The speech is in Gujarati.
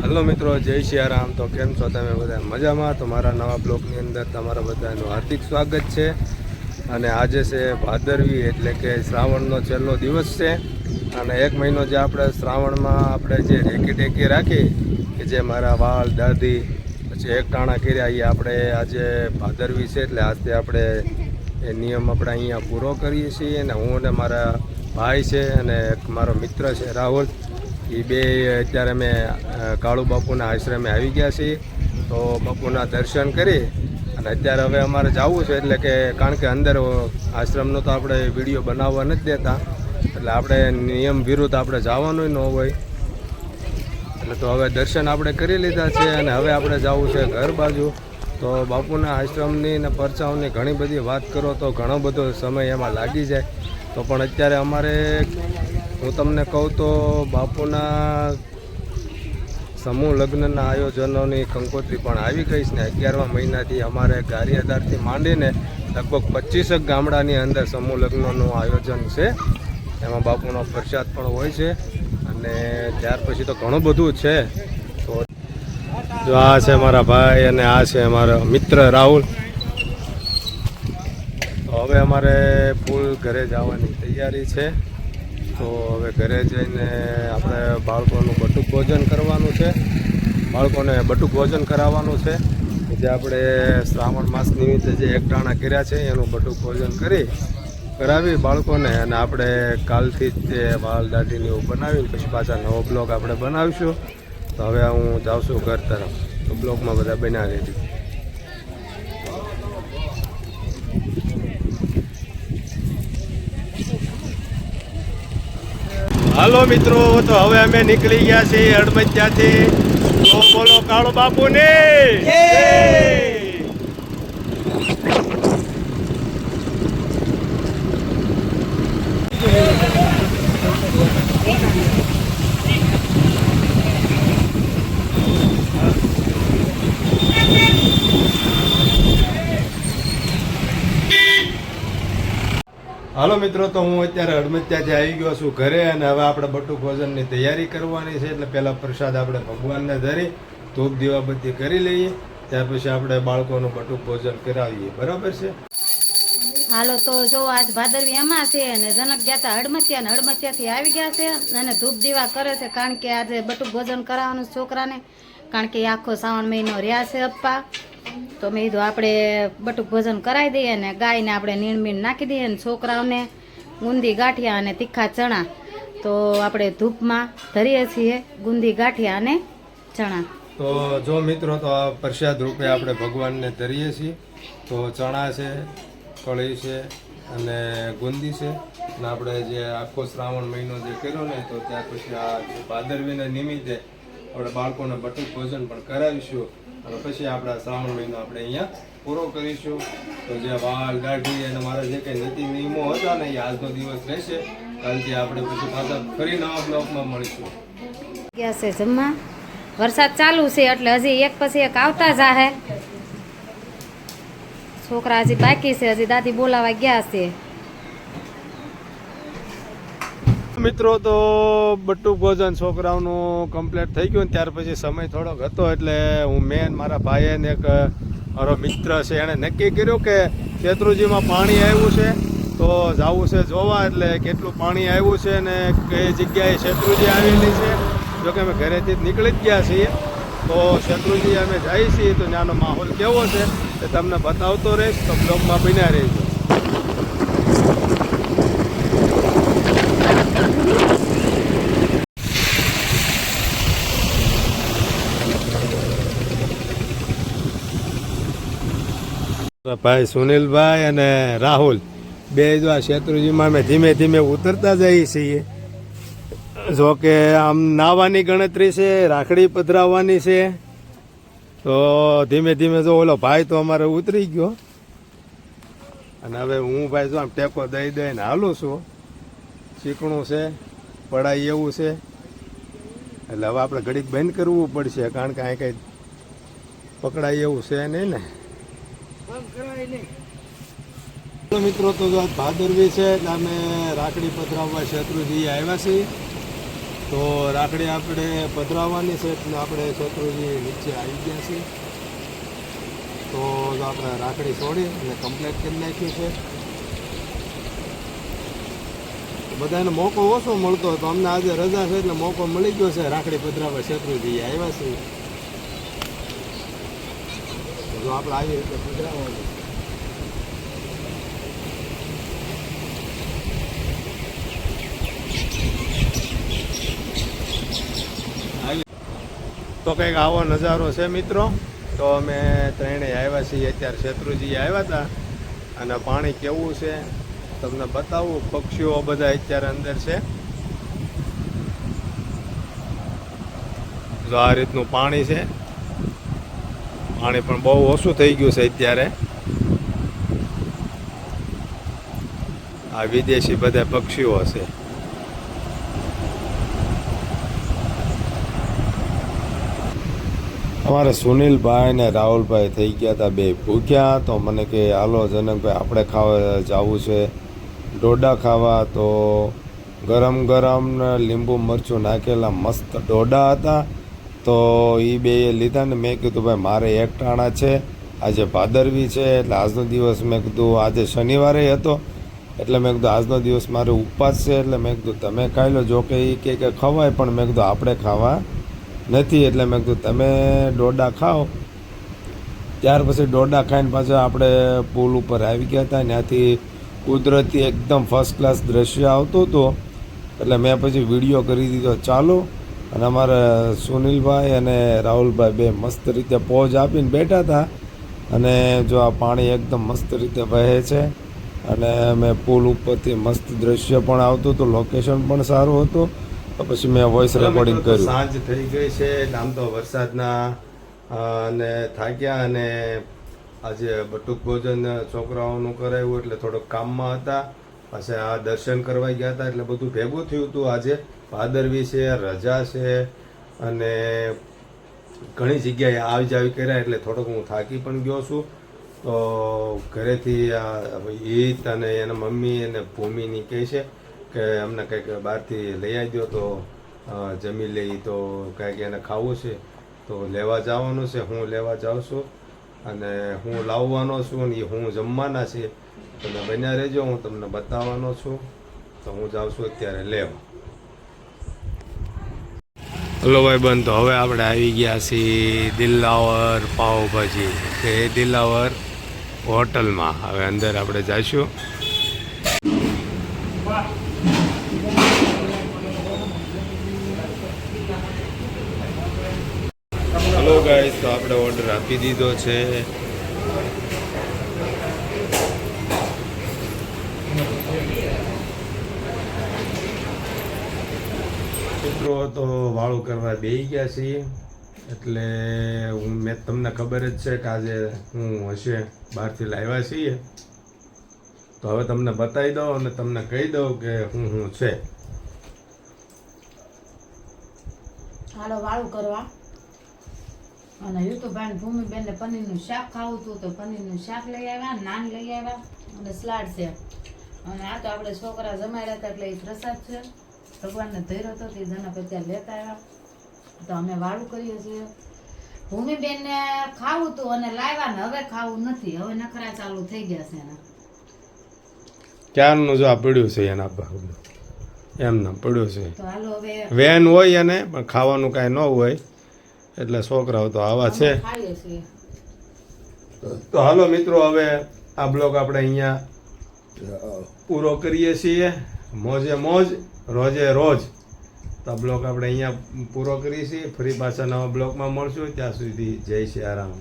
हेलो मित्रों, जय सियाराम। तो केम छो तमे बधा मजामां? तो मारा नवा ब्लॉगनी अंदर तमारा बधानुं हार्दिक स्वागत है। अने आजे से भादरवी एटले के श्रावणनो छेल्लो दिवस है। अने एक महीनो जे आपणे श्रावणमां आपणे जे रेकी टेकी राखी के जे मारा वाल दादी पछी एक टाणा कर्या ए आपणे आजे भादरवी छे एटले आजथी आपणे ए नियम आपणे अहींया पूरो करीए छीए। अने हूँ अने मारा भाई छे अने एक मारो मित्र छे राहुल, ये बे अत्यारे अमे काळू बापूना आश्रमे आवी गया छीए। तो बापूना दर्शन करी अने अत्यारे हवे अमारे जावुं छे एटले के कारण के अंदर आश्रमनो तो आपणे विडियो बनाववा नथी देता, एटले आपणे नियम विरुद्ध आपणे जवानुं न होय। एटले तो हवे दर्शन आपणे करी लीधा छे अने हवे आपणे जावुं छे घर बाजू। तो बापूना आश्रमनी ने परचाओनी घणी बधी वात करो तो घणो बधो समय एमां लागी जाय। तो पण अत्यारे अमारे हूँ तमने कहूँ तो बापूना समूह लग्नना आयोजनोनी कंकोत्री पण आवी गई छे। 11मा महीनाथी अमारे गारियादारथी मांडीने लगभग 25 गामडानी अंदर समूह लग्नोनुं आयोजन छे। एमां बापूनो प्रसाद पण होय छे अने त्यार पछी तो घणुं बधुं छे। तो जो आ छे मारा भाई अने आ छे मारा मित्र राहुल। तो हवे अमारे फूल घरे जवानी तैयारी छे। तो हवे घरे जईने आपणे बाळकोनुं बटुक भोजन करवानुं छे, बाळकोने बटुक भोजन कराववानुं छे। जे आपणे श्रावण मास निमित्ते जे एकटाणा कर्या छे एनुं बटुक भोजन करावी बाळकोने अने आपणे कालथी ज ते वाल दाढीने एवुं बनावीने पछी पाछा नवो ब्लॉग आपणे बनावीशुं। तो हवे हूँ जाउं छुं घर तरफ। तो ब्लॉगमां बधा बन्या रहेજો। हालो मित्रों, तो हवे अमे निकली गया छे हड़मतियाथी। तो बोलो काळू बापूने जय। हालो मित्रों, तो हूँ अत्यारे हड़मतियाथी आई गयो छुं घरे अने हवे आपणे बटुक भोजननी तैयारी करवानी छे। एटले पहेला प्रसाद आपणे भगवानने धरी धूप दीवाबत्ती करी लईए, त्यार पछी आपणे बाळकोनुं बटुक भोजन करावीए। बराबर छे। हालो तो जो आज भादरवी અમાસ છે અને જનક ગયા હતા હડમતિયા ને હડમતિયાથી આવી ગયા છે અને ધૂપ દીવા કરે છે કારણ કે આજે બટુક ભોજન કરાવવાનું છોકરાને, કારણ કે આખો શ્રાવણ મહિનો રહ્યા છે અપ્પા। તો મેં કીધું આપણે બટુક ભોજન કરાવી દઈએ અને ગાયને આપણે નીણમીણ નાખી દઈએ અને છોકરાઓને ગુંદી ગાંઠિયા અને તીખા ચણા તો આપણે ધૂપમાં ધરીએ છીએ ગુંદી ગાંઠિયા અને ચણા। तो जो मित्रों, तो आ प्रसाद रूपे आपणे भगवानने धरीए छीए। तो चणा छे, कढ़ी छे अने गुंदी छे ने आपणे जे आखो श्रावण महीनो जे कर्यो ने तो त्यार पछी आ भादरवीना निमित्ते आपणे बाळकोने बटुक भोजन पण करावीशुं अने पछी आपणे श्रावण महीनो आपणे अहींया पूरो करीशुं। तो जे वाल दाढ़ी अने मारा जे कंई नीति नियमो हता ने ए आजनो दिवस रहेशे। कालथी आपणे पछी पाछा फरी नवा ब्लॉगमां मळीशुं। ગયા છે જમવા। વરસાદ ચાલુ છે એટલે હજી એક પછી એક આવતા જાહે। છોકરા હજી બાકી છે, હજી દાદી બોલાવા ગયા છે। મિત્રો, તો બટુક ભોજન છોકરાઓનું કમ્પ્લીટ થઈ ગયું ત્યાર પછી સમય થોડોક હતો એટલે હું મેન મારા ભાઈએ ને એક મારો મિત્ર છે એણે નક્કી કર્યું કે શેત્રુજીમાં પાણી આવ્યું છે તો જવું છે જોવા, એટલે કેટલું પાણી આવ્યું છે ને કઈ જગ્યાએ શેત્રુજી આવેલી છે। જોકે અમે ઘરેથી જ નીકળી જ ગયા છીએ। તો શેત્રુજી અમે જઈએ છીએ તો ત્યાંનો માહોલ કેવો છે તે તમને બતાવતો રહીશ। તો બ્લોગમાં બન્યા રહેજો। ભાઈ સુનિલભાઈ અને રાહુલ બે જો આ શેત્રુજીમાં અમે ધીમે ધીમે ઉતરતા જઈએ છીએ। જો કે આમ નાવાની ગણતરી છે, રાખડી પધરાવવાની છે। તો ધીમે ધીમે જો ઓલો ભાઈ તો અમારે ઉતરી ગયો અને હવે હું ભાઈ જો આમ ટેકો દઈ દઈને હાલું છું। શીકણું છે, પડાય એવું છે એટલે હવે આપણે ઘડીક બંધ કરવું પડશે કારણ કે અહીં કંઈ પકડાય એવું છે નહીં ને। મિત્રો, તો જો ભાદરવી છે એટલે અમે રાખડી પધરાવવા શેત્રુજી આવ્યા છીએ। તો રાખડી આપણે પધરાવવાની છે એટલે આપણે શત્રુજી નીચે આવી ગયા છીએ. તો આપણે રાખડી છોડી અને કમ્પ્લીટ કરી નાખ્યું છે. બધાને મોકો ઓછો મળતો હોય તો અમને આજે રજા છે એટલે મોકો મળી ગયો છે રાખડી પધરાવવા શત્રુજી આવ્યા છે. જો આપણે આવી રીતે પધરાવવાનું. તો કંઈક આવો નજારો છે મિત્રો. તો અમે ત્રણેય આવ્યા છીએ અત્યારે. શત્રુજી આવ્યા હતા અને પાણી કેવું છે તમને બતાવું. પક્ષીઓ બધા અત્યારે અંદર છે. જો આ રીતનું પાણી છે. પાણી પણ બહુ ઓછું થઈ ગયું છે અત્યારે. આ વિદેશી બધા પક્ષીઓ છે. અમારે સુનિલભાઈ ને રાહુલભાઈ થઈ ગયા હતા બે ભૂખ્યા. તો મને કે હાલો જનકભાઈ આપણે ખાવા જવું છે ડોડા ખાવા. તો ગરમ ગરમ ને લીંબુ મરચું નાખેલા મસ્ત ડોડા હતા. તો એ બે લીધા ને મેં કીધું ભાઈ મારે એક ટાણા છે. આજે ભાદરવી છે એટલે આજનો દિવસ મેં કીધું આજે શનિવારે હતો એટલે મેં કીધું આજનો દિવસ મારે ઉપવાસ છે એટલે મેં કીધું તમે ખાઈ લો. જો કે એ કે ખવાય પણ મેં કીધું આપણે ખાવા નથી એટલે મેં કીધું તમે ડોડા ખાઓ. ત્યાર પછી ડોડા ખાઈને પાછા આપણે પુલ ઉપર આવી ગયા હતા. ત્યાંથી કુદરતી એકદમ ફર્સ્ટ ક્લાસ દ્રશ્ય આવતું હતું એટલે મેં પછી વિડીયો કરી દીધો ચાલો. અને અમારા સુનિલભાઈ અને રાહુલભાઈ બે મસ્ત રીતે પોઝ આપીને બેઠા હતા. અને જો આ પાણી એકદમ મસ્ત રીતે વહે છે અને મેં પુલ ઉપરથી મસ્ત દ્રશ્ય પણ આવતું હતું. લોકેશન પણ સારું હતું. તો પછી મેં વોઇસ રેકોર્ડિંગ કર્યું. સાંજ થઈ ગઈ છે. આમ તો વરસાદના અને થાક્યા અને આજે બટુક ભોજન છોકરાઓનું કરાવ્યું એટલે થોડોક કામમાં હતા. પછી આ દર્શન કરવા ગયા હતા એટલે બધું ભેગું થયું હતું. આજે ભાદરવી છે, રજા છે અને ઘણી જગ્યાએ આવી જાવી કર્યા એટલે થોડોક હું થાકી પણ ગયો છું. તો ઘરેથી ઈત અને એના મમ્મી અને ભૂમિની કહે છે કે અમને કંઈક બહારથી લઈ આવી દો તો જમી લઈ. તો કંઈક એને ખાવું છે તો લેવા જવાનું છે. હું લેવા જાઉં છું અને હું લાવવાનો છું અને હું જમવાના છે. તમે બન્યા રહેજો, હું તમને બતાવવાનો છું. તો હું જાઉં છું અત્યારે લેવા. હલો ભાઈ બંધ. તો હવે આપણે આવી ગયા છીએ દિલાવર પાવભાજી કે દિલાવર હોટલમાં. હવે અંદર આપણે જઈશું. હલો ગાઈસ, તો આપણે ઓર્ડર આપી દીધો છે. મિત્રો તો વાળું કરવા બેસી ગયા છીએ એટલે મેં તમને ખબર જ છે કે આજે હું હશે બહારથી લાવ્યા છીએ. તો હવે તમને બતાવી દઉં અને તમને કહી દઉં કે હું છે. હાલો વાળું કરવા. અને યુટ્યુબભાઈ ભૂમિબેનને પનીરનું શાક ખાવું હતું તો પનીરનું શાક લઈ આવ્યા, નાન લઈ આવ્યા અને સલાડ છે. અને આ તો આપણે છોકરા જમાડ્યા હતા એટલે એ પ્રસાદ છે. ભગવાનને ધૈર્ય હતો તે જનક અત્યારે લેતા આવ્યા તો અમે વાળું કરીએ છીએ. ભૂમિબેનને ખાવું હતું અને લાવ્યા ને હવે ખાવું નથી. હવે નખરા ચાલુ થઈ ગયા છે એના. ક્યારનું જો આ પડ્યું છે એના એમ ના પડ્યું છે. તો હાલો હવે વેન હોય એને પણ ખાવાનું કાંઈ ન હોય એટલે છોકરાઓ તો આવા છે. ખાઈએ છીએ. તો હાલો મિત્રો, હવે આ બ્લોગ આપણે અહીંયા પૂરો કરીએ છીએ. મોજે મોજ, રોજે રોજ. તો આ બ્લોગ આપણે અહીંયા પૂરો કરીએ છીએ. ફરી પાછા નવા બ્લોગમાં મળશું. ત્યાં સુધી જય સિયારામ.